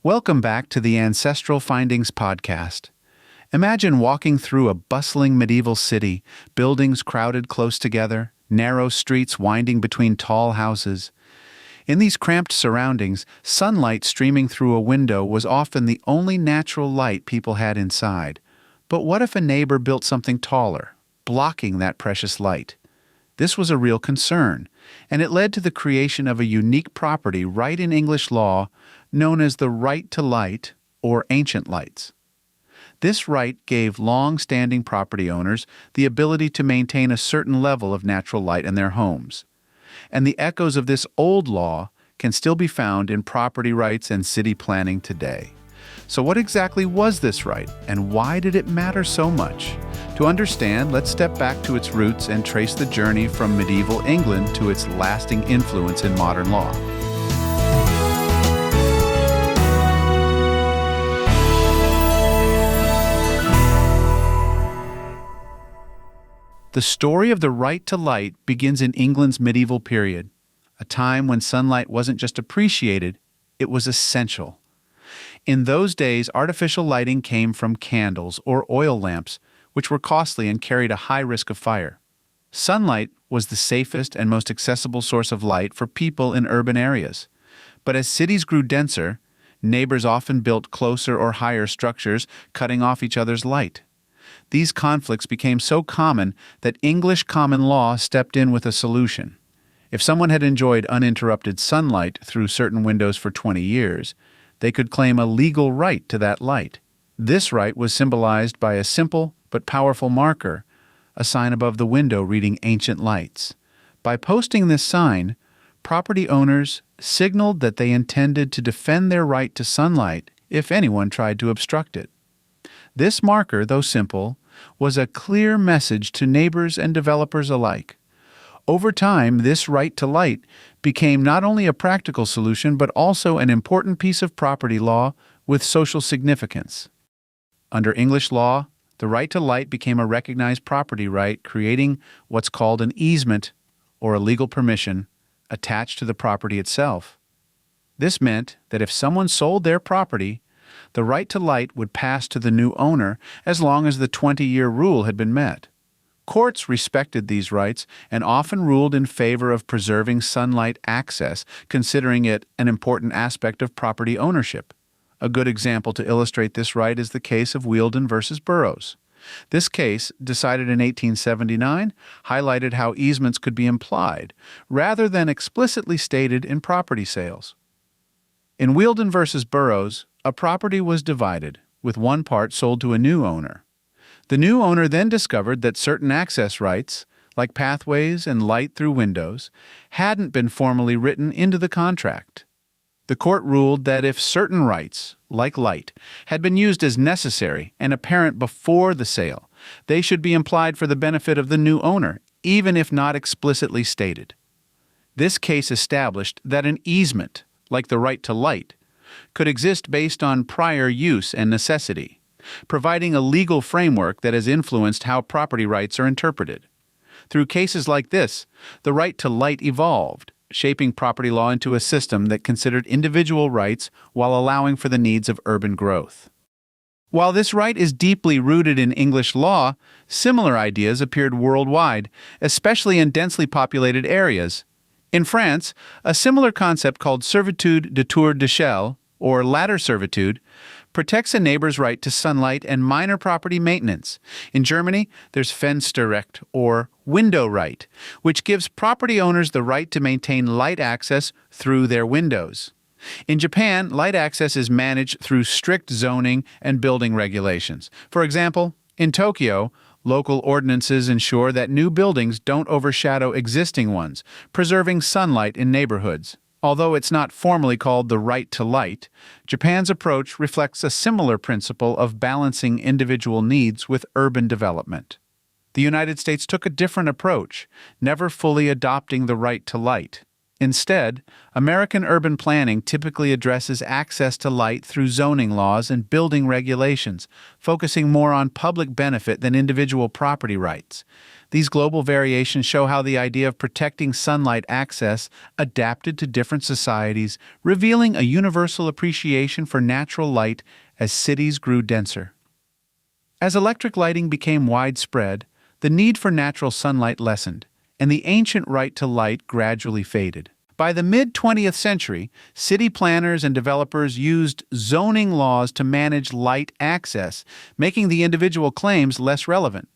Welcome back to the Ancestral Findings podcast. Imagine walking through a bustling medieval city, buildings crowded close together, narrow streets winding between tall houses. In these cramped surroundings, sunlight streaming through a window was often the only natural light people had inside. But what if a neighbor built something taller, blocking that precious light? This was a real concern, and it led to the creation of a unique property right in English law known as the right to light or ancient lights. This right gave long-standing property owners the ability to maintain a certain level of natural light in their homes. And the echoes of this old law can still be found in property rights and city planning today. So what exactly was this right, and why did it matter so much? To understand, let's step back to its roots and trace the journey from medieval England to its lasting influence in modern law. The story of the right to light begins in England's medieval period, a time when sunlight wasn't just appreciated, it was essential. In those days, artificial lighting came from candles or oil lamps, which were costly and carried a high risk of fire. Sunlight was the safest and most accessible source of light for people in urban areas. But as cities grew denser, neighbors often built closer or higher structures, cutting off each other's light. These conflicts became so common that English common law stepped in with a solution. If someone had enjoyed uninterrupted sunlight through certain windows for 20 years, they could claim a legal right to that light. This right was symbolized by a simple but powerful marker, a sign above the window reading Ancient Lights. By posting this sign, property owners signaled that they intended to defend their right to sunlight if anyone tried to obstruct it. This marker, though simple, was a clear message to neighbors and developers alike. Over time, this right to light became not only a practical solution but also an important piece of property law with social significance. Under English law, the right to light became a recognized property right, creating what's called an easement or a legal permission attached to the property itself. This meant that if someone sold their property, the right to light would pass to the new owner as long as the 20-year rule had been met. Courts respected these rights and often ruled in favor of preserving sunlight access, considering it an important aspect of property ownership. A good example to illustrate this right is the case of Wealden versus Burroughs. This case, decided in 1879, highlighted how easements could be implied, rather than explicitly stated in property sales. In Wealden versus Burroughs, a property was divided, with one part sold to a new owner. The new owner then discovered that certain access rights, like pathways and light through windows, hadn't been formally written into the contract. The court ruled that if certain rights, like light, had been used as necessary and apparent before the sale, they should be implied for the benefit of the new owner, even if not explicitly stated. This case established that an easement, like the right to light, could exist based on prior use and necessity, providing a legal framework that has influenced how property rights are interpreted. Through cases like this, the right to light evolved, shaping property law into a system that considered individual rights while allowing for the needs of urban growth. While this right is deeply rooted in English law, similar ideas appeared worldwide, especially in densely populated areas. In France, a similar concept called servitude de tour d'échelle, or ladder servitude, protects a neighbor's right to sunlight and minor property maintenance. In Germany, there's Fensterrecht, or window right, which gives property owners the right to maintain light access through their windows. In Japan, light access is managed through strict zoning and building regulations. For example, in Tokyo, local ordinances ensure that new buildings don't overshadow existing ones, preserving sunlight in neighborhoods. Although it's not formally called the right to light, Japan's approach reflects a similar principle of balancing individual needs with urban development. The United States took a different approach, never fully adopting the right to light. Instead, American urban planning typically addresses access to light through zoning laws and building regulations, focusing more on public benefit than individual property rights. These global variations show how the idea of protecting sunlight access adapted to different societies, revealing a universal appreciation for natural light as cities grew denser. As electric lighting became widespread, the need for natural sunlight lessened, and the ancient right to light gradually faded. By the mid-20th century, city planners and developers used zoning laws to manage light access, making the individual claims less relevant.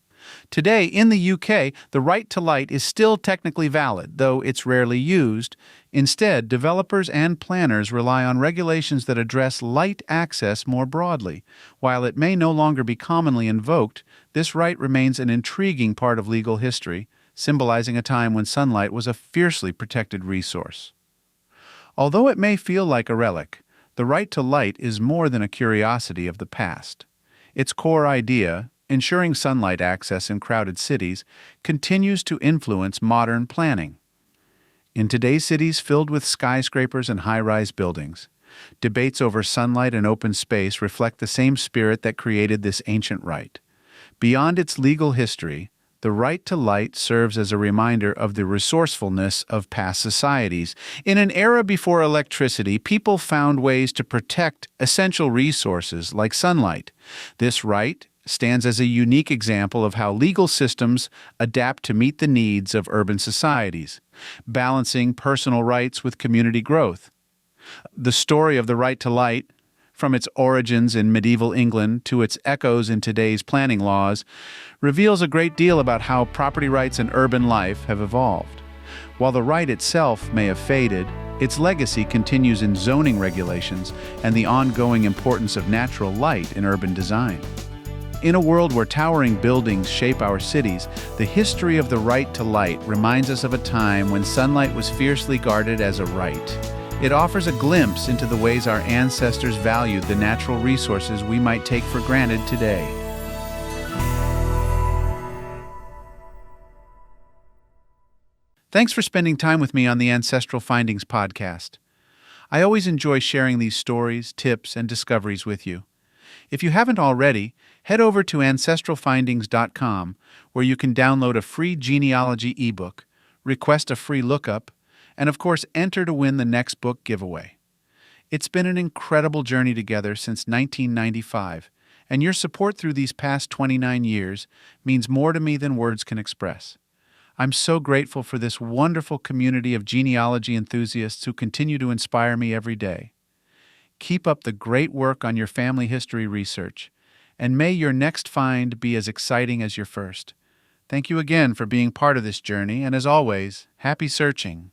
Today, in the UK, the right to light is still technically valid, though it's rarely used. Instead, developers and planners rely on regulations that address light access more broadly. While it may no longer be commonly invoked, this right remains an intriguing part of legal history, symbolizing a time when sunlight was a fiercely protected resource. Although it may feel like a relic, the right to light is more than a curiosity of the past. Its core idea, ensuring sunlight access in crowded cities, continues to influence modern planning. In today's cities filled with skyscrapers and high-rise buildings, debates over sunlight and open space reflect the same spirit that created this ancient right. Beyond its legal history, the right to light serves as a reminder of the resourcefulness of past societies. In an era before electricity, people found ways to protect essential resources like sunlight. This right stands as a unique example of how legal systems adapt to meet the needs of urban societies, balancing personal rights with community growth. The story of the right to light, from its origins in medieval England to its echoes in today's planning laws, reveals a great deal about how property rights and urban life have evolved. While the right itself may have faded, its legacy continues in zoning regulations and the ongoing importance of natural light in urban design. In a world where towering buildings shape our cities, the history of the right to light reminds us of a time when sunlight was fiercely guarded as a right. It offers a glimpse into the ways our ancestors valued the natural resources we might take for granted today. Thanks for spending time with me on the Ancestral Findings podcast. I always enjoy sharing these stories, tips, and discoveries with you. If you haven't already, head over to ancestralfindings.com, where you can download a free genealogy ebook, request a free lookup, and of course enter to win the next book giveaway. It's been an incredible journey together since 1995, and your support through these past 29 years means more to me than words can express. I'm so grateful for this wonderful community of genealogy enthusiasts who continue to inspire me every day. Keep up the great work on your family history research, and may your next find be as exciting as your first. Thank you again for being part of this journey, and as always, happy searching.